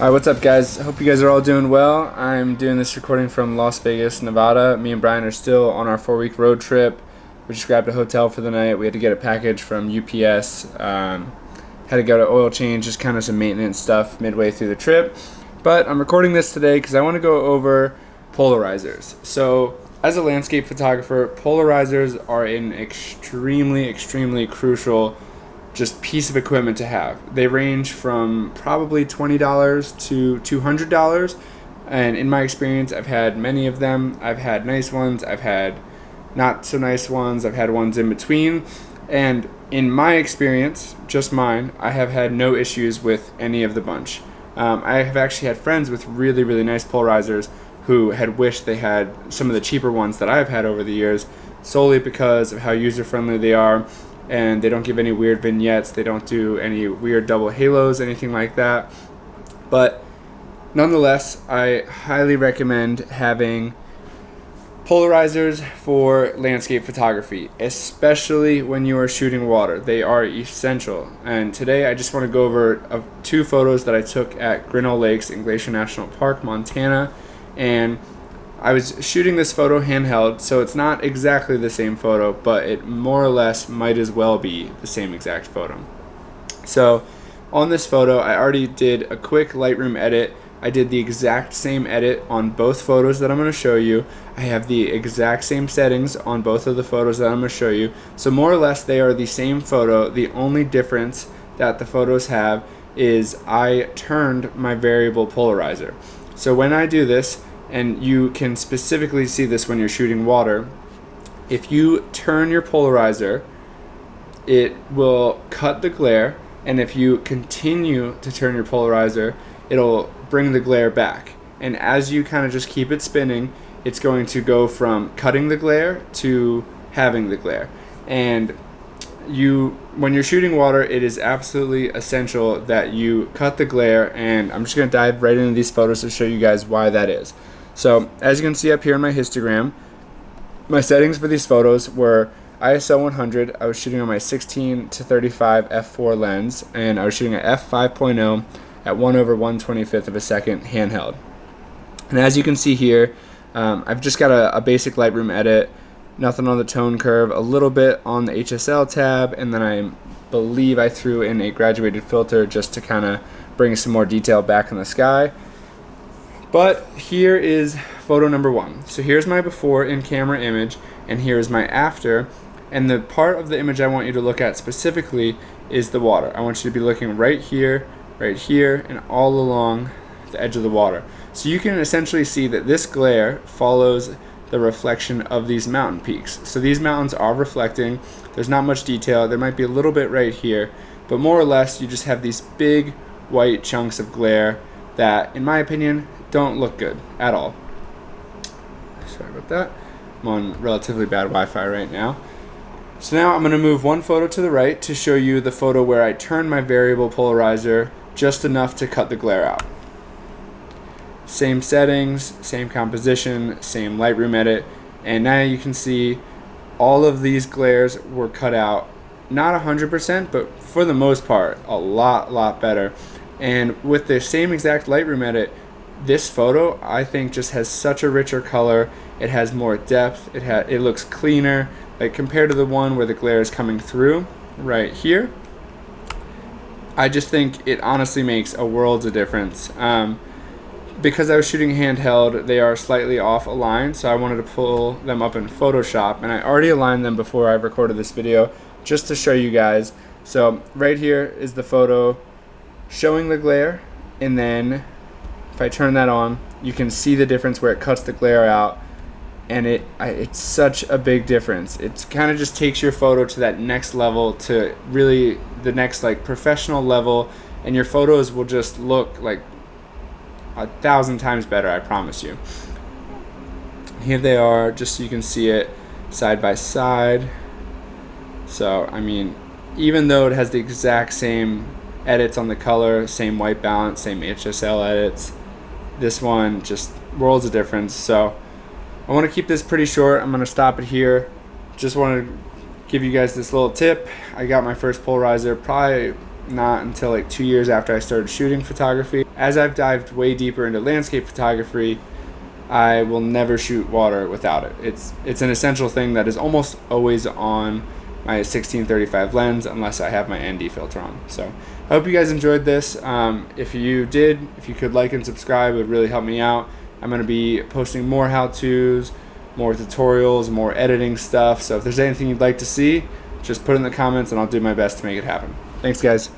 Alright, what's up guys? Hope you guys are all doing well. I'm doing this recording from Las Vegas, Nevada. Me and Brian are still on our 4-week road trip. We just grabbed a hotel for the night. We had to get a package from UPS. Had to go to oil change, just kind of some maintenance stuff midway through the trip. But I'm recording this today because I want to go over polarizers. So as a landscape photographer, polarizers are an extremely crucial just piece of equipment to have. They range from probably $20 to $200, and in my experience I've had many of them. I've had nice ones, I've had not so nice ones, I've had ones in between, and in my experience, just mine, I have had no issues with any of the bunch. I have actually had friends with really nice polarizers who had wished they had some of the cheaper ones that I've had over the years, solely because of how user-friendly they are, and they don't give any weird vignettes, they don't do any weird double halos, anything like that. But nonetheless, I highly recommend having polarizers for landscape photography, especially when you are shooting water. They are essential. And today I just want to go over 2 photos that I took at Grinnell Lakes in Glacier National Park, Montana. And I was shooting this photo handheld, so it's not exactly the same photo, but it more or less might as well be the same exact photo. So on this photo, I already did a quick Lightroom edit. I did the exact same edit on both photos that I'm going to show you. I have the exact same settings on both of the photos that I'm going to show you. So more or less they are the same photo. The only difference that the photos have is I turned my variable polarizer. So when I do this, and you can specifically see this when you're shooting water, if you turn your polarizer, it will cut the glare, and if you continue to turn your polarizer, it'll bring the glare back. And as you kind of just keep it spinning, it's going to go from cutting the glare to having the glare. And when you're shooting water, it is absolutely essential that you cut the glare, and I'm just going to dive right into these photos to show you guys why that is. So as you can see up here in my histogram, my settings for these photos were ISO 100. I was shooting on my 16 to 35 f4 lens, and I was shooting at f5.0 at 1/125th of a second handheld. And as you can see here, I've just got a basic Lightroom edit, nothing on the tone curve, a little bit on the HSL tab, and then I believe I threw in a graduated filter just to kind of bring some more detail back in the sky. But here is photo number 1. So here's my before in camera image, and here's my after. And the part of the image I want you to look at specifically is the water. I want you to be looking right here, and all along the edge of the water. So you can essentially see that this glare follows the reflection of these mountain peaks. So these mountains are reflecting. There's not much detail. There might be a little bit right here, but more or less you just have these big white chunks of glare that, in my opinion, don't look good at all. Sorry about that. I'm on relatively bad Wi-Fi right now. So now I'm going to move one photo to the right to show you the photo where I turn my variable polarizer just enough to cut the glare out. Same settings, same composition, same Lightroom edit, and now you can see all of these glares were cut out, not 100%, but for the most part a lot better. And with the same exact Lightroom edit, this photo I think just has such a richer color. It has more depth. It looks cleaner, like compared to the one where the glare is coming through right here. I just think it honestly makes a world of difference. Because I was shooting handheld, they are slightly off aligned, so I wanted to pull them up in Photoshop, and I already aligned them before I recorded this video just to show you guys. So right here is the photo showing the glare, and then if I turn that on, you can see the difference where it cuts the glare out, and it's such a big difference. It kind of just takes your photo to that next level, to really the next like professional level, and your photos will just look like 1,000 times better, I promise you. Here they are, just so you can see it side by side. So I mean, even though it has the exact same edits on the color, same white balance, same HSL edits, this one just worlds of difference. So I want to keep this pretty short. I'm going to stop it here. Just wanted to give you guys this little tip. I got my first polarizer probably not until like 2 years after I started shooting photography. As I've dived way deeper into landscape photography, I will never shoot water without it. It's an essential thing that is almost always on my 16-35 lens unless I have my ND filter on. So I hope you guys enjoyed this. If you did, if you could like and subscribe, it would really help me out. I'm going to be posting more how-tos, more tutorials, more editing stuff. So if there's anything you'd like to see, just put it in the comments and I'll do my best to make it happen. Thanks, guys.